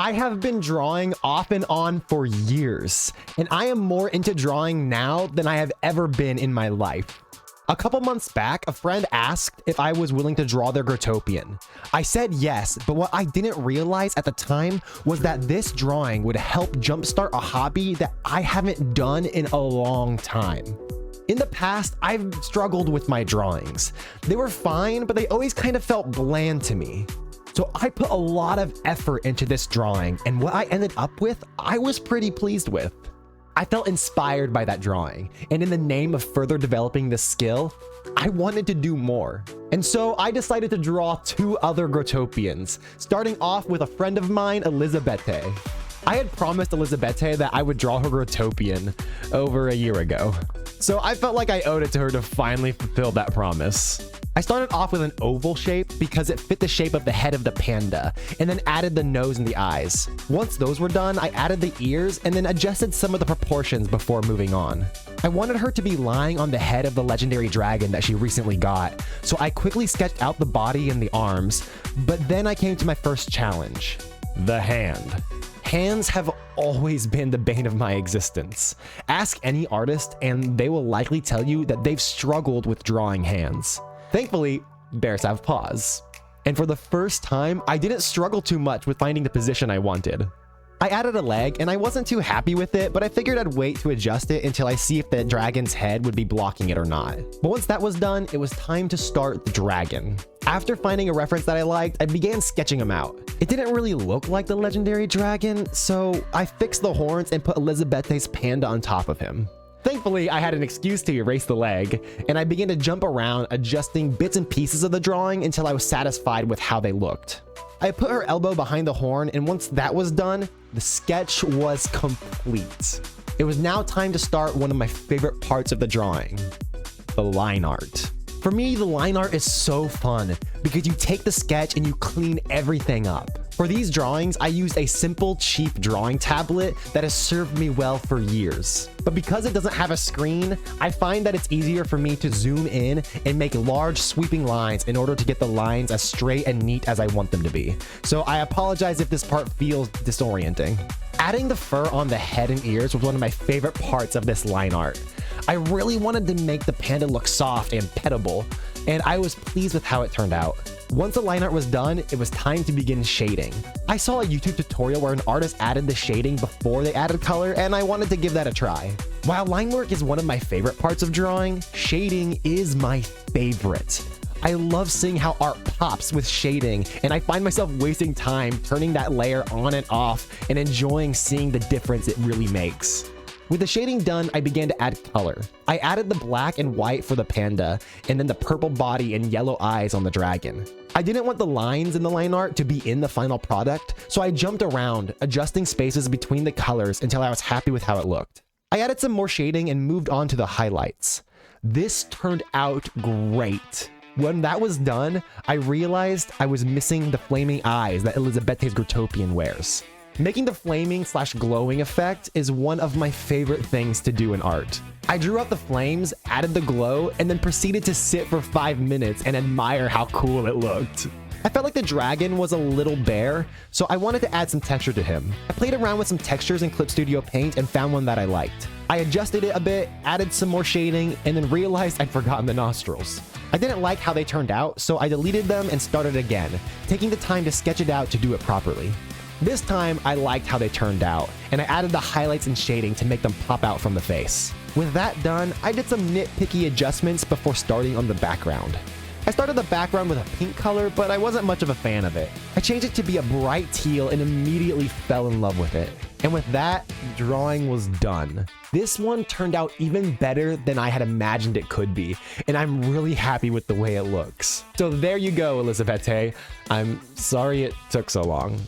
I have been drawing off and on for years, and I am more into drawing now than I have ever been in my life. A couple months back, a friend asked if I was willing to draw their Growtopian. I said yes, but what I didn't realize at the time was that this drawing would help jumpstart a hobby that I haven't done in a long time. In the past, I've struggled with my drawings. They were fine, but they always kind of felt bland to me. So I put a lot of effort into this drawing, and what I ended up with, I was pretty pleased with. I felt inspired by that drawing, and in the name of further developing this skill, I wanted to do more. And so I decided to draw 2 other Growtopians, starting off with a friend of mine, Elizabete. I had promised Elizabete that I would draw her Growtopian over a year ago, so I felt like I owed it to her to finally fulfill that promise. I started off with an oval shape because it fit the shape of the head of the panda, and then added the nose and the eyes. Once those were done, I added the ears and then adjusted some of the proportions before moving on. I wanted her to be lying on the head of the legendary dragon that she recently got, so I quickly sketched out the body and the arms, but then I came to my first challenge: the hand. Hands have always been the bane of my existence. Ask any artist and they will likely tell you that they've struggled with drawing hands. Thankfully, bears have paws. And for the first time, I didn't struggle too much with finding the position I wanted. I added a leg and I wasn't too happy with it, but I figured I'd wait to adjust it until I see if the dragon's head would be blocking it or not. But once that was done, it was time to start the dragon. After finding a reference that I liked, I began sketching him out. It didn't really look like the legendary dragon, so I fixed the horns and put Elizabete's panda on top of him. Thankfully, I had an excuse to erase the leg, and I began to jump around, adjusting bits and pieces of the drawing until I was satisfied with how they looked. I put her elbow behind the horn, and once that was done, the sketch was complete. It was now time to start one of my favorite parts of the drawing: the line art. For me, the line art is so fun because you take the sketch and you clean everything up. For these drawings, I used a simple, cheap drawing tablet that has served me well for years. But because it doesn't have a screen, I find that it's easier for me to zoom in and make large sweeping lines in order to get the lines as straight and neat as I want them to be. So I apologize if this part feels disorienting. Adding the fur on the head and ears was one of my favorite parts of this line art. I really wanted to make the panda look soft and pettable, and I was pleased with how it turned out. Once the line art was done, it was time to begin shading. I saw a YouTube tutorial where an artist added the shading before they added color, and I wanted to give that a try. While line work is one of my favorite parts of drawing, shading is my favorite. I love seeing how art pops with shading, and I find myself wasting time turning that layer on and off and enjoying seeing the difference it really makes. With the shading done, I began to add color. I added the black and white for the panda, and then the purple body and yellow eyes on the dragon. I didn't want the lines in the line art to be in the final product, so I jumped around, adjusting spaces between the colors until I was happy with how it looked. I added some more shading and moved on to the highlights. This turned out great. When that was done, I realized I was missing the flaming eyes that Elizabete's Growtopian wears. Making the flaming/glowing effect is one of my favorite things to do in art. I drew out the flames, added the glow, and then proceeded to sit for 5 minutes and admire how cool it looked. I felt like the dragon was a little bare, so I wanted to add some texture to him. I played around with some textures in Clip Studio Paint and found one that I liked. I adjusted it a bit, added some more shading, and then realized I'd forgotten the nostrils. I didn't like how they turned out, so I deleted them and started again, taking the time to sketch it out to do it properly. This time, I liked how they turned out, and I added the highlights and shading to make them pop out from the face. With that done, I did some nitpicky adjustments before starting on the background. I started the background with a pink color, but I wasn't much of a fan of it. I changed it to be a bright teal and immediately fell in love with it. And with that, drawing was done. This one turned out even better than I had imagined it could be, and I'm really happy with the way it looks. So there you go, Elizabete. I'm sorry it took so long.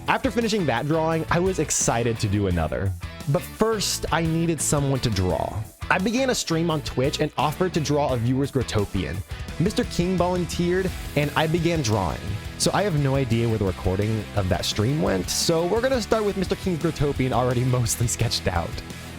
After finishing that drawing, I was excited to do another. But first, I needed someone to draw. I began a stream on Twitch and offered to draw a viewer's Growtopian. Mr. King volunteered, and I began drawing. So I have no idea where the recording of that stream went, so we're gonna start with Mr. King's Growtopian already mostly sketched out.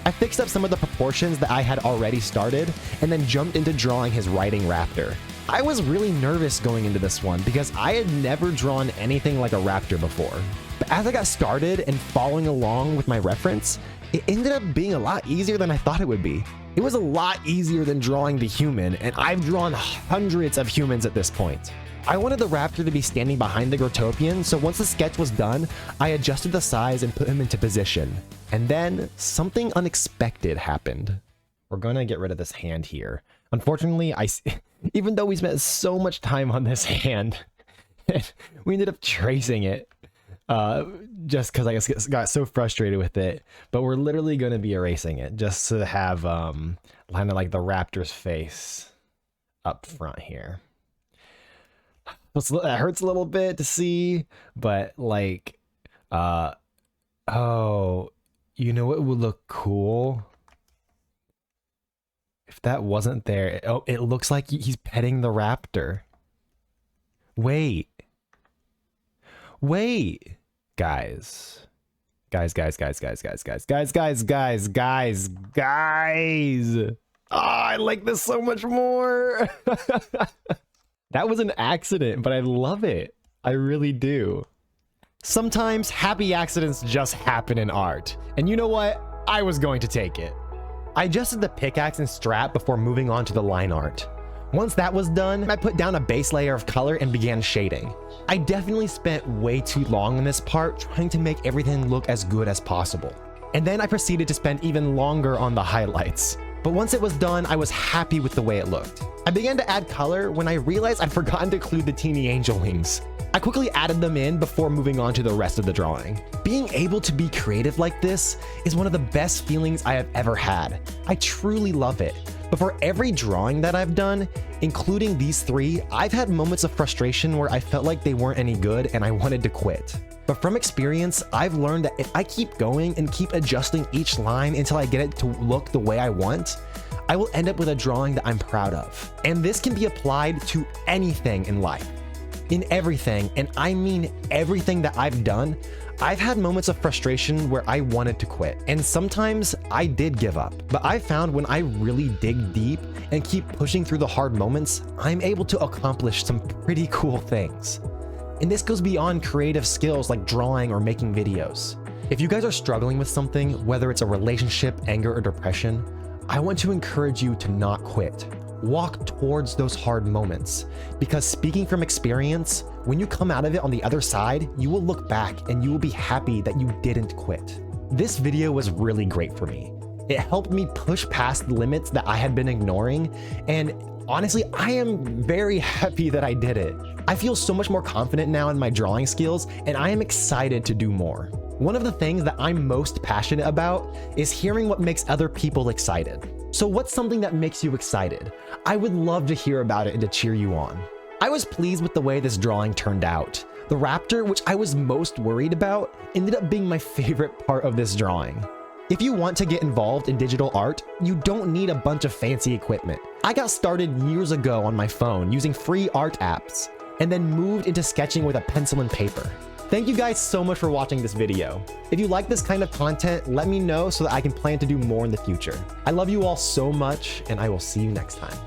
I fixed up some of the proportions that I had already started, and then jumped into drawing his riding raptor. I was really nervous going into this one because I had never drawn anything like a raptor before. But as I got started and following along with my reference, it ended up being a lot easier than I thought it would be. It was a lot easier than drawing the human, and I've drawn hundreds of humans at this point. I wanted the raptor to be standing behind the Growtopian, so once the sketch was done, I adjusted the size and put him into position. And then something unexpected happened. We're gonna get rid of this hand here. Unfortunately, even though we spent so much time on this hand, we ended up tracing it just because I got so frustrated with it. But we're literally gonna be erasing it just to have kind of like the raptor's face up front here. That hurts a little bit to see, but like, oh, you know what would look cool? If that wasn't there, oh, it looks like he's petting the raptor. Wait, guys. Oh, I like this so much more. That was an accident, but I love it. I really do. Sometimes happy accidents just happen in art. And you know what? I was going to take it. I adjusted the pickaxe and strap before moving on to the line art. Once that was done, I put down a base layer of color and began shading. I definitely spent way too long on this part trying to make everything look as good as possible. And then I proceeded to spend even longer on the highlights. But once it was done, I was happy with the way it looked. I began to add color when I realized I'd forgotten to include the teeny angel wings. I quickly added them in before moving on to the rest of the drawing. Being able to be creative like this is one of the best feelings I have ever had. I truly love it. But for every drawing that I've done, including these three, I've had moments of frustration where I felt like they weren't any good and I wanted to quit. But from experience, I've learned that if I keep going and keep adjusting each line until I get it to look the way I want, I will end up with a drawing that I'm proud of. And this can be applied to anything in life. In everything, and I mean everything that I've done, I've had moments of frustration where I wanted to quit, and sometimes I did give up. But I found when I really dig deep and keep pushing through the hard moments, I'm able to accomplish some pretty cool things. And this goes beyond creative skills like drawing or making videos. If you guys are struggling with something, whether it's a relationship, anger, or depression, I want to encourage you to not quit. Walk towards those hard moments, because speaking from experience, when you come out of it on the other side, you will look back and you will be happy that you didn't quit. This video was really great for me. It helped me push past limits that I had been ignoring, and honestly, I am very happy that I did it. I feel so much more confident now in my drawing skills, and I am excited to do more. One of the things that I'm most passionate about is hearing what makes other people excited. So what's something that makes you excited? I would love to hear about it and to cheer you on. I was pleased with the way this drawing turned out. The raptor, which I was most worried about, ended up being my favorite part of this drawing. If you want to get involved in digital art, you don't need a bunch of fancy equipment. I got started years ago on my phone using free art apps, and then moved into sketching with a pencil and paper. Thank you guys so much for watching this video. If you like this kind of content, let me know so that I can plan to do more in the future. I love you all so much, and I will see you next time.